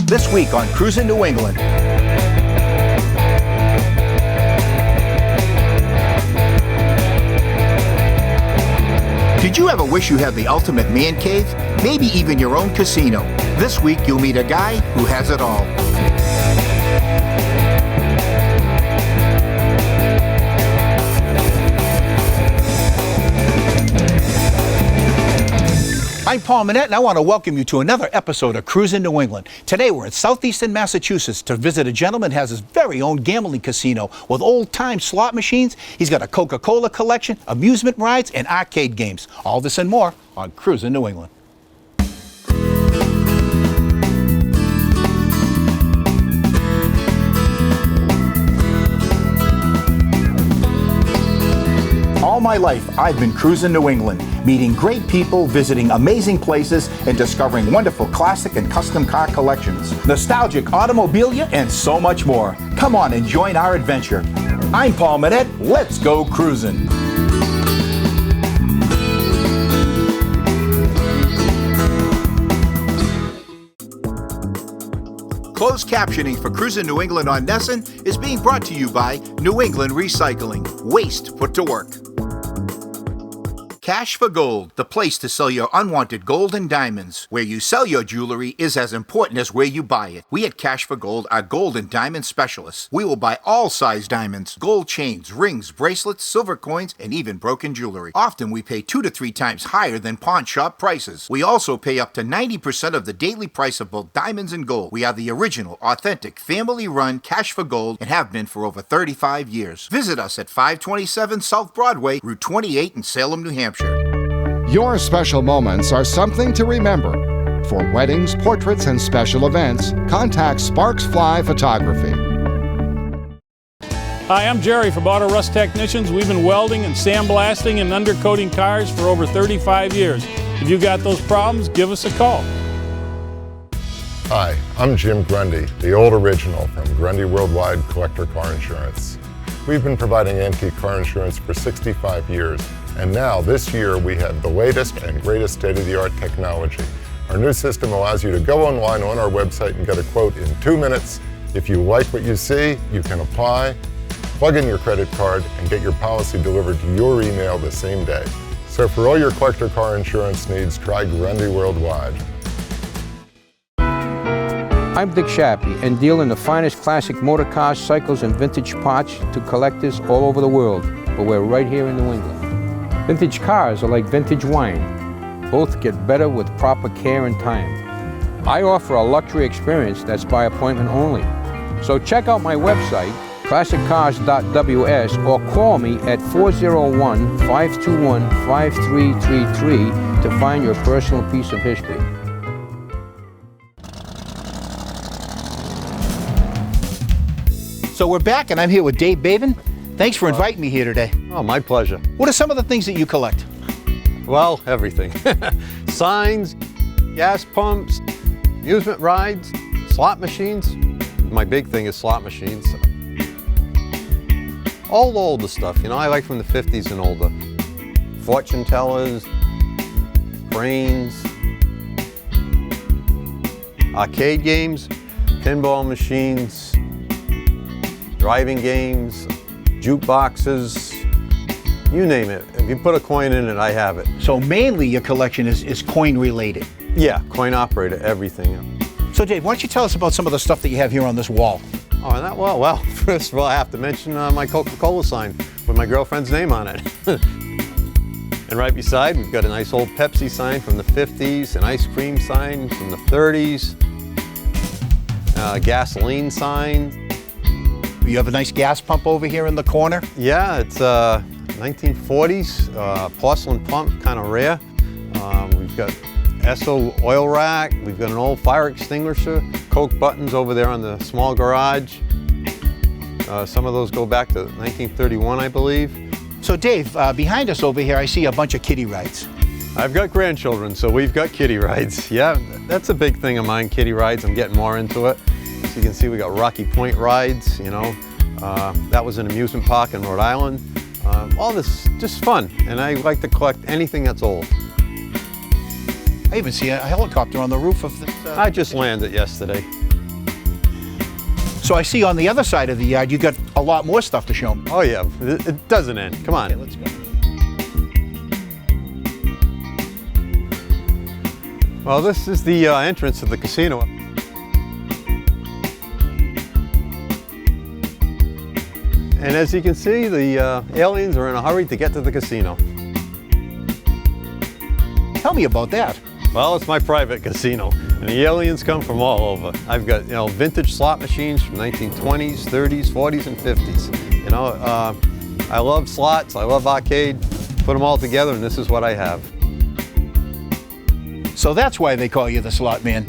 This week on Cruisin' New England. Did you ever wish you had the ultimate man cave? Maybe even your own casino. This week you'll meet a guy who has it all. I'm Paul Manette, and I want to welcome you to another episode of Cruisin' New England. Today we're in southeastern Massachusetts to visit a gentleman who has his very own gambling casino with old-time slot machines. He's got a Coca-Cola collection, amusement rides, and arcade games. All this and more on Cruisin' New England. All my life, I've been cruising New England, meeting great people, visiting amazing places, and discovering wonderful classic and custom car collections, nostalgic automobilia, and so much more. Come on and join our adventure. I'm Paul Manette. Let's go cruising. Closed captioning for Cruisin' New England on Nesson is being brought to you by New England Recycling. Waste put to work. Cash for Gold, the place to sell your unwanted gold and diamonds. Where you sell your jewelry is as important as where you buy it. We at Cash for Gold are gold and diamond specialists. We will buy all size diamonds, gold chains, rings, bracelets, silver coins, and even broken jewelry. Often we pay 2 to 3 times higher than pawn shop prices. We also pay up to 90% of the daily price of both diamonds and gold. We are the original, authentic, family-run Cash for Gold and have been for over 35 years. Visit us at 527 South Broadway, Route 28 in Salem, New Hampshire. Your special moments are something to remember. For weddings, portraits, and special events, contact Sparks Fly Photography. Hi, I'm Jerry from Auto Rust Technicians. We've been welding and sandblasting and undercoating cars for over 35 years. If you got those problems, give us a call. Hi, I'm Jim Grundy, the old original from Grundy Worldwide Collector Car Insurance. We've been providing antique car insurance for 65 years. And now, this year, we have the latest and greatest state-of-the-art technology. Our new system allows you to go online on our website and get a quote in 2 minutes. If you like what you see, you can apply, plug in your credit card, and get your policy delivered to your email the same day. So for all your collector car insurance needs, try Grundy Worldwide. I'm Dick Shappy and deal in the finest classic motor cars, cycles, and vintage parts to collectors all over the world, but we're right here in New England. Vintage cars are like vintage wine. Both get better with proper care and time. I offer a luxury experience that's by appointment only. So check out my website, classiccars.ws, or call me at 401-521-5333 to find your personal piece of history. So we're back, and I'm here with Dave Bavin. Thanks for inviting me here today. Oh, my pleasure. What are some of the things that you collect? Well, everything. Signs, gas pumps, amusement rides, slot machines. My big thing is slot machines. All the older stuff, you know, I like from the 50s and older. Fortune tellers, brains, arcade games, pinball machines, driving games, jukeboxes, you name it. If you put a coin in it, I have it. So mainly your collection is coin related. Yeah, coin operator, everything. So Dave, why don't you tell us about some of the stuff that you have here on this wall? Oh, and that, well, first of all, I have to mention my Coca-Cola sign with my girlfriend's name on it. And right beside, we've got a nice old Pepsi sign from the 50s, an ice cream sign from the 30s, a gasoline sign. You have a nice gas pump over here in the corner? Yeah, it's 1940s, porcelain pump, kind of rare. We've got Esso oil rack, we've got an old fire extinguisher, Coke buttons over there on the small garage. Some of those go back to 1931, I believe. So Dave, behind us over here, I see a bunch of kiddie rides. I've got grandchildren, so we've got kiddie rides. Yeah, that's a big thing of mine, kiddie rides. I'm getting more into it. So you can see we got Rocky Point rides, you know. That was an amusement park in Rhode Island. All this, just fun. And I like to collect anything that's old. I even see a helicopter on the roof of this. I just landed yesterday. So I see on the other side of the yard, you got a lot more stuff to show me. Oh yeah, it doesn't end. Come on. Okay, let's go. Well, this is the entrance to the casino. And as you can see, the aliens are in a hurry to get to the casino. Tell me about that. Well, it's my private casino, and the aliens come from all over. I've got, vintage slot machines from 1920s, 30s, 40s, and 50s. I love slots, I love arcade. Put them all together, and this is what I have. So that's why they call you the slot man.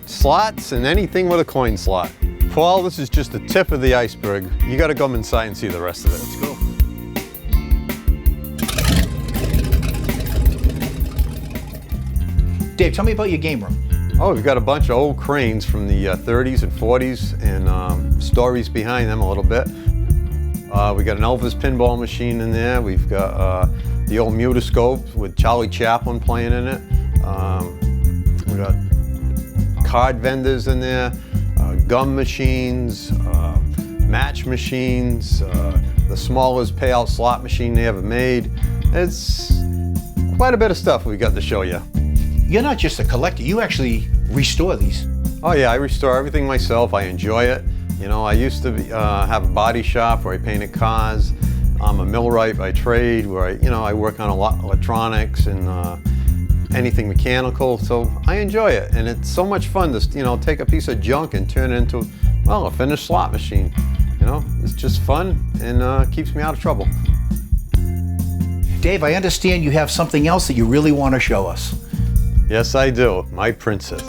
Slots and anything with a coin slot. Paul, this is just the tip of the iceberg. You got to come inside and see the rest of it. Let's go. Dave, tell me about your game room. Oh, we've got a bunch of old cranes from the 30s and 40s and stories behind them a little bit. We got an Elvis pinball machine in there. We've got the old mutoscope with Charlie Chaplin playing in it. We got card vendors in there, gum machines, match machines, the smallest payout slot machine they ever made. It's quite a bit of stuff we got to show you. You're not just a collector, you actually restore these. Oh yeah, I restore everything myself. I enjoy it. I used to have a body shop where I painted cars. I'm a millwright by trade, where I work on a lot of electronics and anything mechanical. So I enjoy it, and it's so much fun to take a piece of junk and turn it into a finished slot machine. It's just fun and keeps me out of trouble. Dave, I understand you have something else that you really want to show us. Yes, I do. My princess.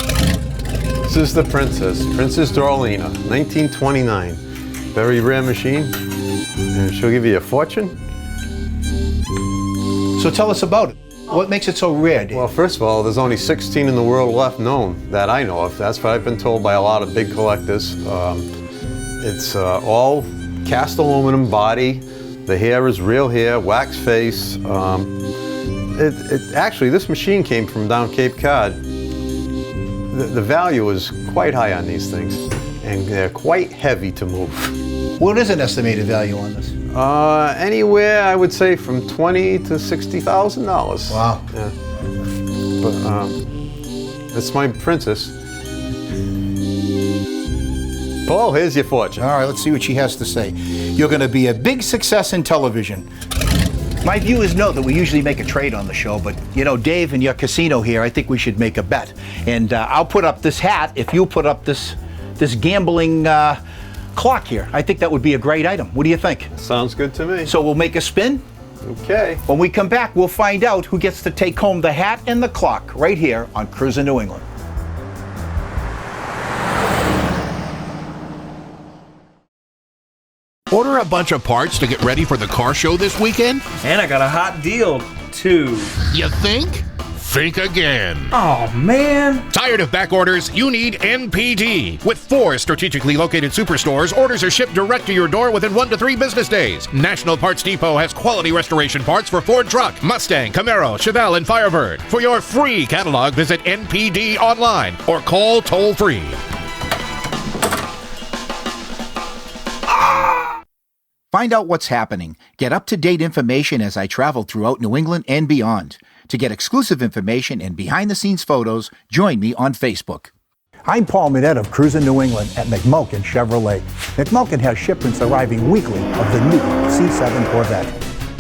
This is the princess, Princess Dorlina, 1929. Very rare machine, and she'll give you a fortune. So tell us about it. What makes it so rare, Dave? Well, first of all, there's only 16 in the world left known that I know of. That's what I've been told by a lot of big collectors. It's all cast aluminum body. The hair is real hair, wax face. Actually, this machine came from down Cape Cod. The value is quite high on these things, and they're quite heavy to move. What is an estimated value on this? Anywhere, I would say, from $20,000 to $60,000. Wow. Yeah. But it's my princess. Paul, here's your fortune. All right, let's see what she has to say. You're going to be a big success in television. My viewers know that we usually make a trade on the show, but Dave, and your casino here, I think we should make a bet. And I'll put up this hat if you put up this gambling clock here. I think that would be a great item. What do you think? Sounds good to me. So we'll make a spin? Okay. When we come back, we'll find out who gets to take home the hat and the clock right here on Cruisin' New England. Order a bunch of parts to get ready for the car show this weekend? And I got a hot deal, too. You think? Think again. Oh, man. Tired of back orders? You need NPD. With 4 strategically located superstores, orders are shipped direct to your door within 1 to 3 business days. National Parts Depot has quality restoration parts for Ford Truck, Mustang, Camaro, Chevelle, and Firebird. For your free catalog, visit NPD online or call toll-free. Find out what's happening. Get up-to-date information as I travel throughout New England and beyond. To get exclusive information and behind-the-scenes photos, join me on Facebook. I'm Paul Minette of Cruisin' New England at McMulkin Chevrolet. McMulkin has shipments arriving weekly of the new C7 Corvette.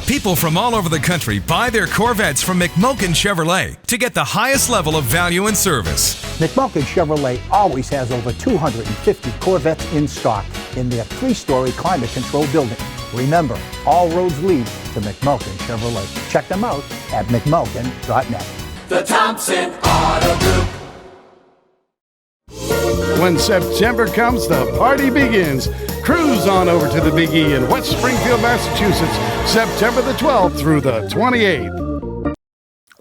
People from all over the country buy their Corvettes from McMulkin Chevrolet to get the highest level of value and service. McMulkin Chevrolet always has over 250 Corvettes in stock in their 3-story climate-controlled building. Remember, all roads lead to McMulkin Chevrolet. Check them out at McMulkin.net. The Thompson Auto Group. When September comes, the party begins. Cruise on over to the Big E in West Springfield, Massachusetts, September the 12th through the 28th.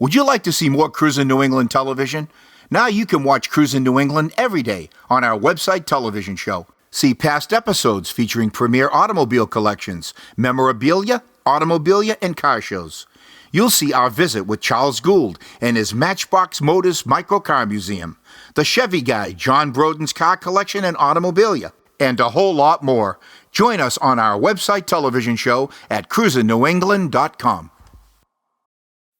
Would you like to see more Cruisin' New England television? Now you can watch Cruisin' New England every day on our website television show. See past episodes featuring premier automobile collections, memorabilia, automobilia, and car shows. You'll see our visit with Charles Gould and his Matchbox Motors Microcar Museum, the Chevy Guy, John Broden's car collection and automobilia, and a whole lot more. Join us on our website television show at cruisinNewEngland.com.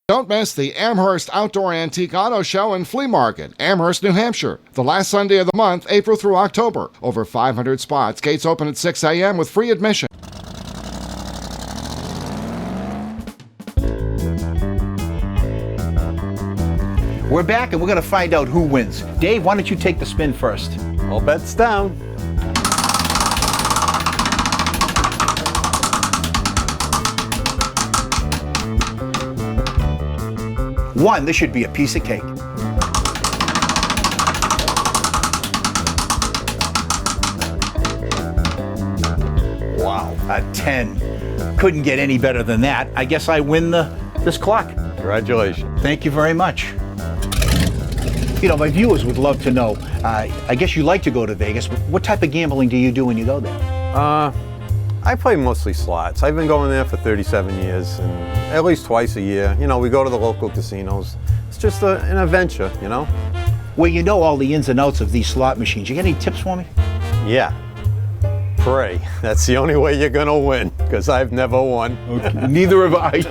Don't miss the Amherst Outdoor Antique Auto Show and Flea Market, Amherst, New Hampshire, the last Sunday of the month, April through October. Over 500 spots. Gates open at 6 a.m. with free admission. We're back and we're going to find out who wins. Dave, why don't you take the spin first? All bets down. One, this should be a piece of cake. Wow, a 10. Couldn't get any better than that. I guess I win this clock. Congratulations. Thank you very much. You know, my viewers would love to know, I guess you like to go to Vegas. What type of gambling do you do when you go there? I play mostly slots. I've been going there for 37 years, and at least twice a year. You know, we go to the local casinos. It's just an adventure, you know? Well, you know all the ins and outs of these slot machines. You got any tips for me? Yeah. Pray. That's the only way you're gonna win, because I've never won. Okay. Neither have I.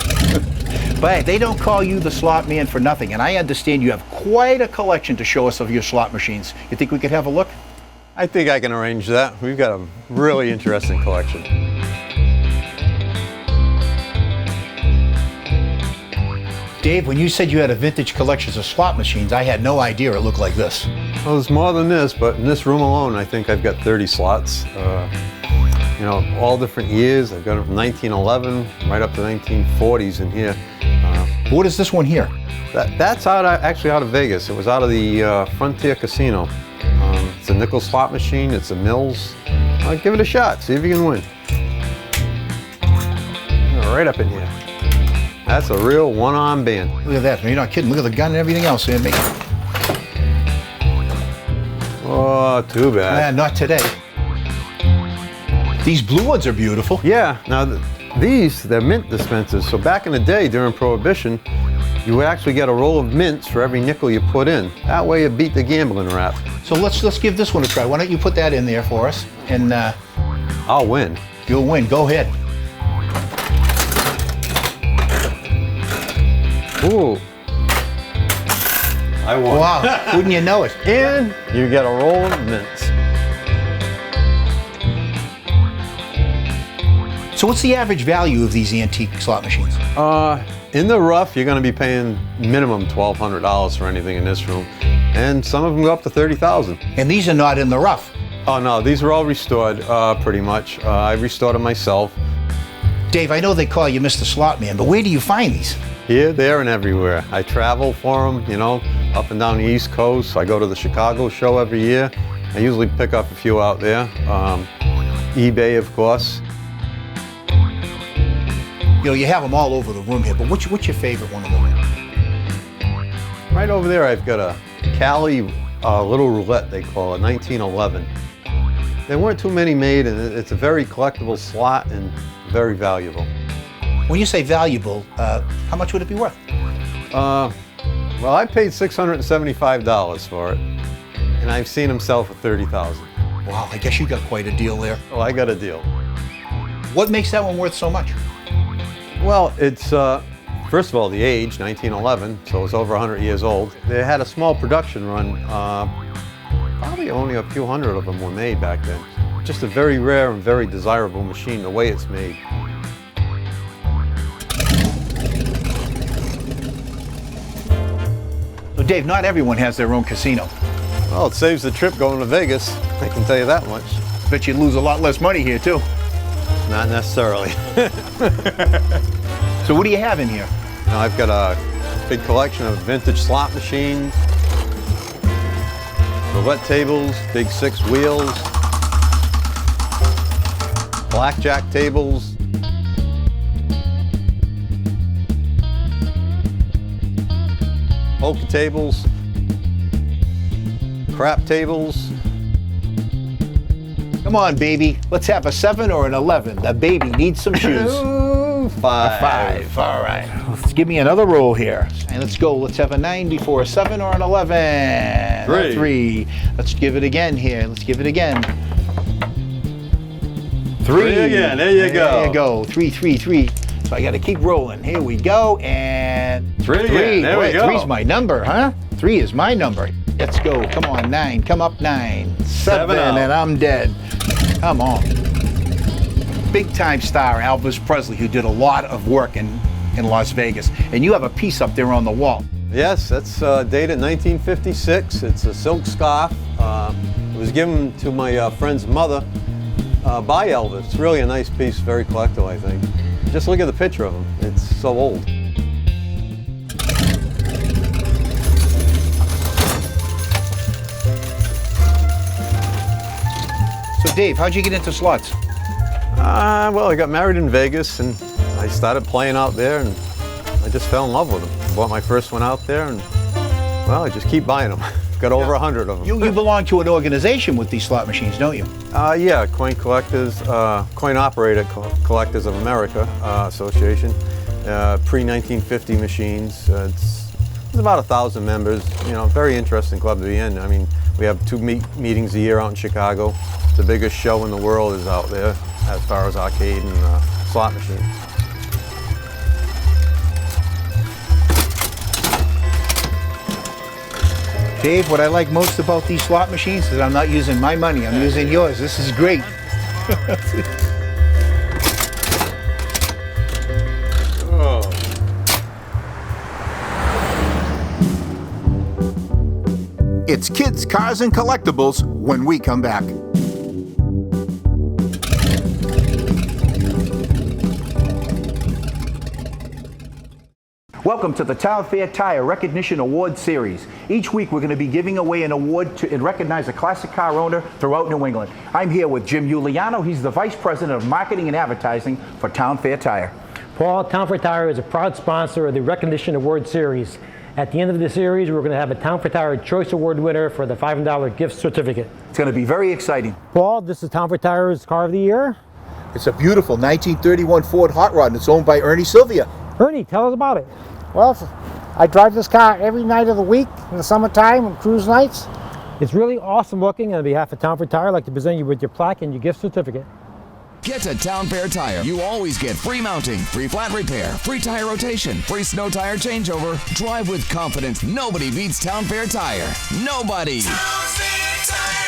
But they don't call you the slot man for nothing, and I understand you have quite a collection to show us of your slot machines. You think we could have a look? I think I can arrange that. We've got a really interesting collection. Dave, when you said you had a vintage collection of slot machines, I had no idea it looked like this. Well, there's more than this, but in this room alone, I think I've got 30 slots. You know, all different years. I've got them from 1911 right up to 1940s in here. What is this one here? That's actually out of Vegas. It was out of the Frontier Casino. It's a nickel slot machine. It's a Mills. Give it a shot. See if you can win. Right up in here. That's a real one-arm band. Look at that. You're not kidding. Look at the gun and everything else. Oh, too bad. Not today. These blue ones are beautiful. Yeah. Now, they're mint dispensers. So back in the day, during Prohibition, you would actually get a roll of mints for every nickel you put in. That way you beat the gambling rap. So let's give this one a try. Why don't you put that in there for us? And I'll win. You'll win. Go ahead. Ooh. I won. Wow. Wouldn't you know it? And you get a roll of mints. So what's the average value of these antique slot machines? In the rough, you're going to be paying minimum $1,200 for anything in this room. And some of them go up to $30,000. And these are not in the rough? Oh, no. These are all restored, pretty much. I restored them myself. Dave, I know they call you Mr. Slot Man, but where do you find these? Here, there, and everywhere. I travel for them, you know, up and down the East Coast. I go to the Chicago show every year. I usually pick up a few out there. eBay, of course. You know, you have them all over the room here, but what's your favorite one of them? Right over there, I've got a Cali little roulette, they call it, 1911. There weren't too many made, and it's a very collectible slot and very valuable. When you say valuable, how much would it be worth? Well, I paid $675 for it, and I've seen them sell for $30,000. Wow, I guess you got quite a deal there. Oh, I got a deal. What makes that one worth so much? Well, it's, first of all, the age, 1911, so it's over 100 years old. They had a small production run. Probably only a few hundred of them were made back then. Just a very rare and very desirable machine, the way it's made. So Dave, not everyone has their own casino. Well, it saves the trip going to Vegas, I can tell you that much. Bet you'd lose a lot less money here, too. Not necessarily. So what do you have in here? Now, I've got a big collection of vintage slot machines, roulette tables, big 6 wheels, blackjack tables, poker tables, crap tables. Come on, baby. Let's have a 7 or an 11. The baby needs some shoes. Ooh, 5. A 5. All right. Let's give me another roll here. And let's go. Let's have a 9 before a 7 or an 11. 3. 3. Let's give it again here. Let's give it again. 3 again. There you go. There you go. 3, 3, 3. So I got to keep rolling. Here we go. And 3 again. There we go. 3's my number, huh? 3 is my number. Let's go. Come on, 9. Come up, 9. 7 and I'm dead. Come on. Big time star Elvis Presley, who did a lot of work in Las Vegas. And you have a piece up there on the wall. Yes, that's dated 1956. It's a silk scarf. It was given to my friend's mother by Elvis. It's really a nice piece, very collectible, I think. Just look at the picture of him. It's so old. So Dave, how'd you get into slots? Well, I got married in Vegas and I started playing out there and I just fell in love with them. Bought my first one out there and, well, I just keep buying them. Got over 100 of them. You belong to an organization with these slot machines, don't you? Yeah, Coin Collectors, Coin Operator Collectors of America Association. Pre-1950 machines. It's about 1,000 members. You know, very interesting club to be in. I mean, we have 2 meetings a year out in Chicago. The biggest show in the world is out there as far as arcade and slot machines. Dave, what I like most about these slot machines is I'm not using my money, I'm using yours. This is great. It's Kids, Cars, and Collectibles when we come back. Welcome to the Town Fair Tire Recognition Award Series. Each week we're going to be giving away an award to recognize a classic car owner throughout New England. I'm here with Jim Giuliano. He's the Vice President of Marketing and Advertising for Town Fair Tire. Paul, Town Fair Tire is a proud sponsor of the Recognition Award Series. At the end of the series, we're going to have a Town Fair Tire Choice Award winner for the $500 gift certificate. It's going to be very exciting. Paul, this is Town Fair Tire's Car of the Year. It's a beautiful 1931 Ford Hot Rod and it's owned by Ernie Sylvia. Ernie, tell us about it. Well, I drive this car every night of the week in the summertime and cruise nights. It's really awesome looking. On behalf of Town Fair Tire, I'd like to present you with your plaque and your gift certificate. Get to Town Fair Tire. You always get free mounting, free flat repair, free tire rotation, free snow tire changeover. Drive with confidence. Nobody beats Town Fair Tire. Nobody. Town Fair Tire.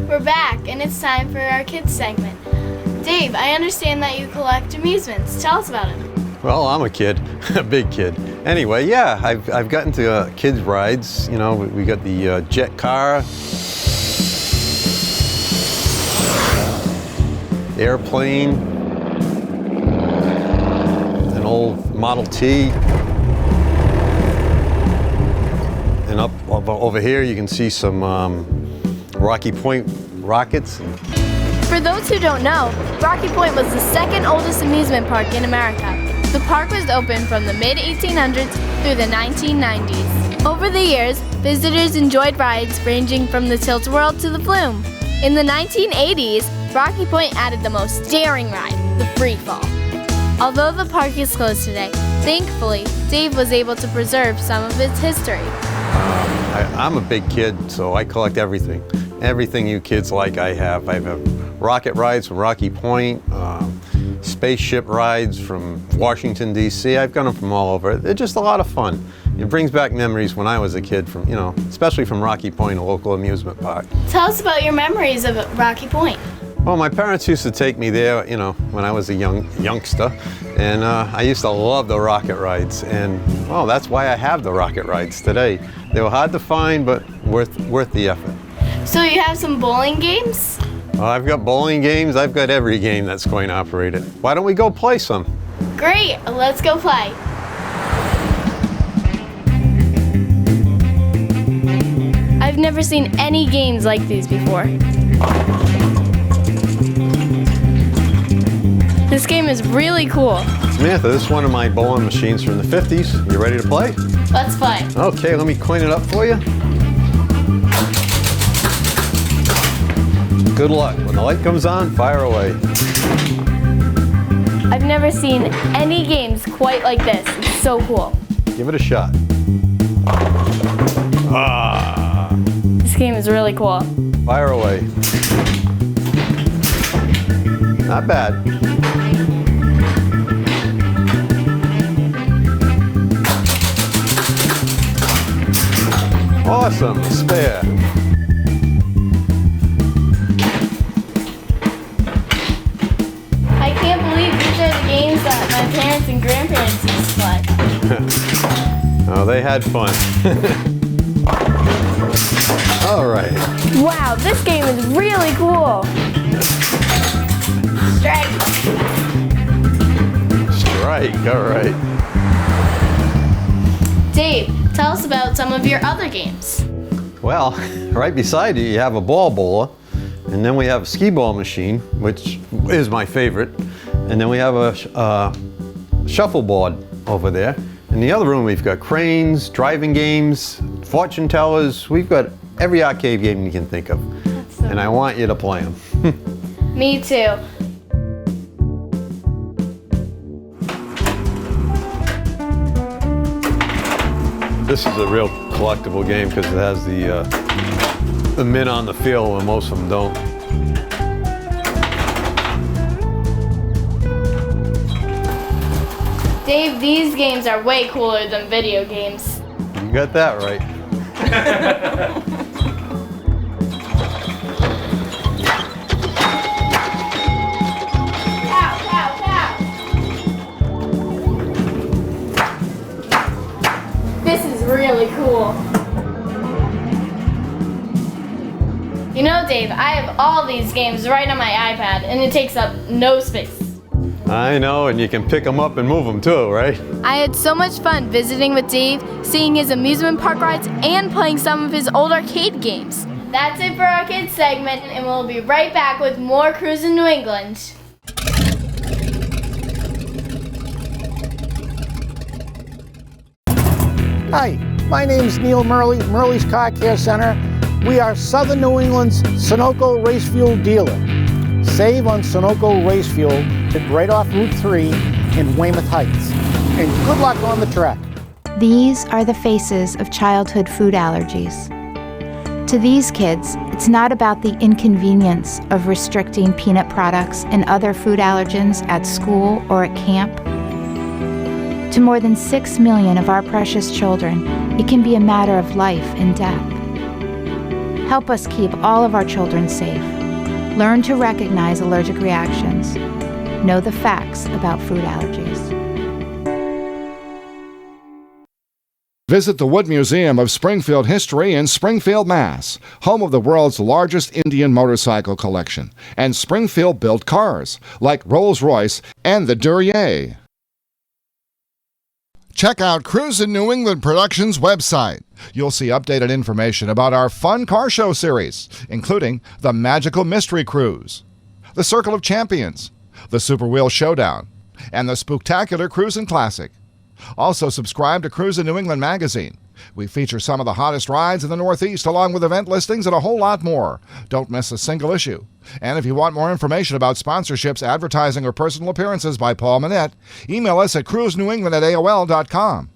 We're back, and it's time for our kids segment. Dave, I understand that you collect amusements. Tell us about it. Well, I'm a kid, a big kid. Anyway, yeah, I've gotten to kids' rides. You know, we got the jet car, airplane, an old Model T, And up over here, you can see some Rocky Point rockets. For those who don't know, Rocky Point was the second oldest amusement park in America. The park was open from the mid-1800s through the 1990s. Over the years, visitors enjoyed rides ranging from the Tilt-A-Whirl to the Flume. In the 1980s, Rocky Point added the most daring ride, the Free Fall. Although the park is closed today, thankfully, Dave was able to preserve some of its history. I'm a big kid, so I collect everything. Everything you kids like, I have. I have rocket rides from Rocky Point, spaceship rides from Washington, D.C. I've got them from all over. They're just a lot of fun. It brings back memories when I was a kid, from, you know, especially from Rocky Point, a local amusement park. Tell us about your memories of Rocky Point. Well, my parents used to take me there, you know, when I was a youngster, and I used to love the rocket rides, and well, that's why I have the rocket rides today. They were hard to find, but worth the effort. So you have some bowling games? Well, I've got bowling games. I've got every game that's going to operate it. Why don't we go play some? Great, let's go play. I've never seen any games like these before. This game is really cool. Samantha, this is one of my bowling machines from the 50s. You ready to play? Let's play. Okay, let me coin it up for you. Good luck. When the light comes on, fire away. I've never seen any games quite like this. It's so cool. Give it a shot. Ah. This game is really cool. Fire away. Not bad. Awesome, spare. I can't believe these are the games that my parents and grandparents used to play. Oh, they had fun. All right. Wow, this game is really cool. Strike. Strike, all right. Dave, tell us about some of your other games. Well, right beside you have a ball bowler, and then we have a skee ball machine, which is my favorite, and then we have a shuffleboard over there. In the other room, we've got cranes, driving games, fortune tellers. We've got every arcade game you can think of, and I want you to play them. Me too. This is a real collectible game because it has the men on the field when most of them don't. Dave, these games are way cooler than video games. You got that right. This is really cool. You know, Dave, I have all these games right on my iPad, and it takes up no space. I know, and you can pick them up and move them too, right? I had so much fun visiting with Dave, seeing his amusement park rides, and playing some of his old arcade games. That's it for our kids segment, and we'll be right back with more Cruisin' New England. Hi, my name's Neil Murley, Murley's Car Care Center. We are Southern New England's Sunoco race fuel dealer. Save on Sunoco race fuel right off Route 3 in Weymouth Heights. And good luck on the track. These are the faces of childhood food allergies. To these kids, it's not about the inconvenience of restricting peanut products and other food allergens at school or at camp. To more than 6 million of our precious children, it can be a matter of life and death. Help us keep all of our children safe. Learn to recognize allergic reactions. Know the facts about food allergies. Visit the Wood Museum of Springfield History in Springfield, Mass., home of the world's largest Indian motorcycle collection, and Springfield-built cars, like Rolls-Royce and the Duryea. Check out Cruisin New England Productions website. You'll see updated information about our fun car show series, including the Magical Mystery Cruise, the Circle of Champions, the Super Wheel Showdown, and the Spooktacular Cruisin' Classic. Also subscribe to Cruisin New England magazine. We feature some of the hottest rides in the Northeast along with event listings and a whole lot more. Don't miss a single issue. And if you want more information about sponsorships, advertising, or personal appearances by Paul Manette, email us at cruisenewengland@aol.com.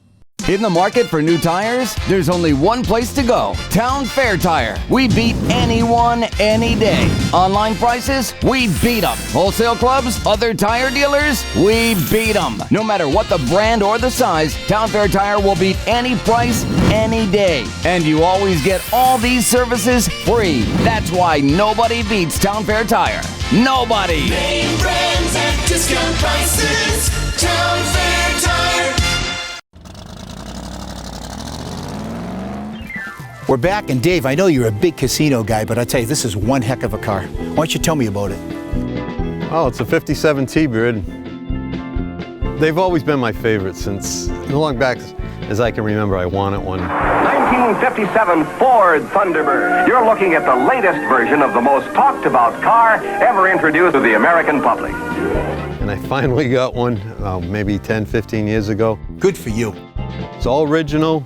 In the market for new tires, there's only one place to go. Town Fair Tire. We beat anyone, any day. Online prices, we beat them. Wholesale clubs, other tire dealers, we beat them. No matter what the brand or the size, Town Fair Tire will beat any price, any day. And you always get all these services free. That's why nobody beats Town Fair Tire. Nobody. Name brands at discount prices. Town Fair Tire. We're back, and Dave, I know you're a big casino guy, but I tell you, this is one heck of a car. Why don't you tell me about it? Oh, it's a 57 T-Bird. They've always been my favorite since as long back as I can remember. I wanted one. 1957 Ford Thunderbird. You're looking at the latest version of the most talked about car ever introduced to the American public. And I finally got one maybe 10, 15 years ago. Good for you. It's all original,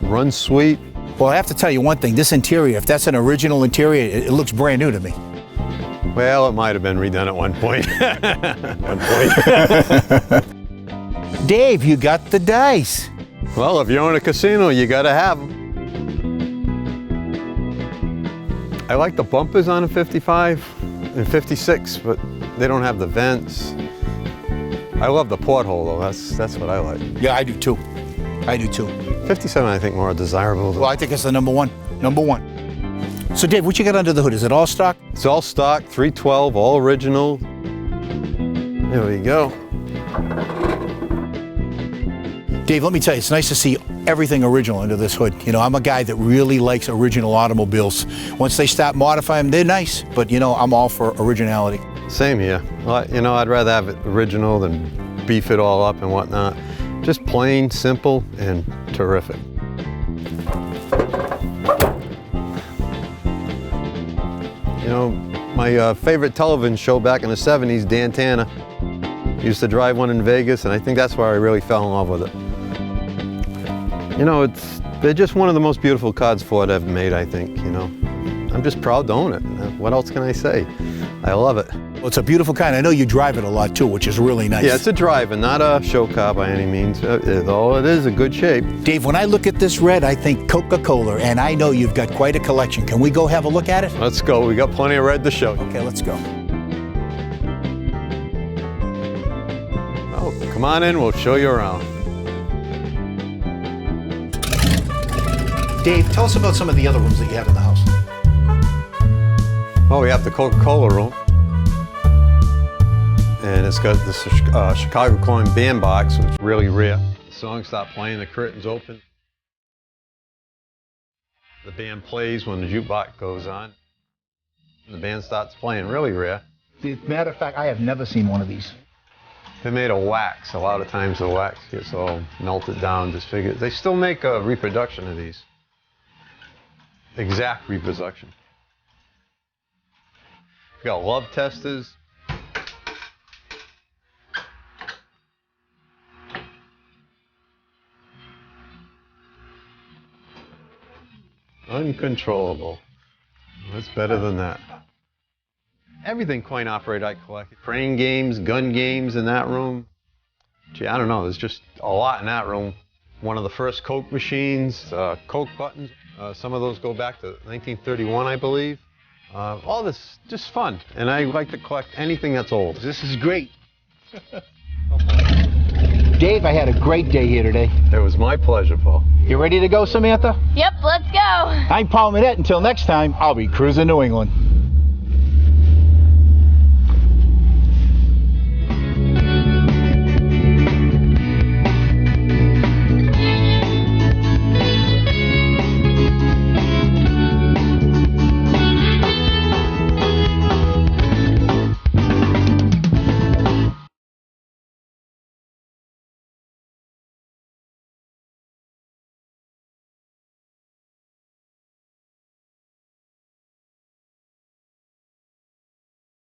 runs sweet. Well, I have to tell you one thing. This interior, if that's an original interior, it looks brand new to me. Well, it might have been redone at one point. Dave, you got the dice. Well, if you own a casino, you got to have them. I like the bumpers on a 55 and 56, but they don't have the vents. I love the porthole, though. That's what I like. Yeah, I do too. I do too. 57, I think, more desirable. Well, I think it's the number one. Number one. So, Dave, what you got under the hood? Is it all stock? It's all stock, 312, all original. There we go. Dave, let me tell you, it's nice to see everything original under this hood. You know, I'm a guy that really likes original automobiles. Once they stop modifying them, they're nice, but, you know, I'm all for originality. Same here. Well, you know, I'd rather have it original than beef it all up and whatnot. Just plain, simple, and terrific. You know, my favorite television show back in the 70s, Dan Tanner, used to drive one in Vegas, and I think that's where I really fell in love with it. You know, they're just one of the most beautiful cars Ford ever made, I think, you know. I'm just proud to own it. What else can I say? I love it. Well, it's a beautiful car, and I know you drive it a lot too, which is really nice. Yeah, it's a driver, not a show car by any means, though it is a good shape. Dave, when I look at this red, I think Coca-Cola, and I know you've got quite a collection. Can we go have a look at it? Let's go. We got plenty of red to show. Okay, let's go. Oh, come on in, we'll show you around. Dave, tell us about some of the other rooms that you have in the house. Oh, we have the Coca-Cola room. And it's got the Chicago Coin bandbox, which is really rare. The songs stop playing, the curtains open. The band plays when the jukebox goes on. The band starts playing, really rare. As a matter of fact, I have never seen one of these. They're made of wax. A lot of times the wax gets all melted down, disfigured. They still make a reproduction of these. Exact reproduction. We got love testers. Uncontrollable. What's better than that? Everything coin operated I collected. Crane games, gun games in that room. Gee, I don't know, there's just a lot in that room. One of the first Coke machines, Coke buttons. Some of those go back to 1931, I believe. All this, just fun. And I like to collect anything that's old. This is great. Dave, I had a great day here today. It was my pleasure, Paul. You ready to go, Samantha? Yep, let's go. I'm Paul Manette. Until next time, I'll be cruising New England.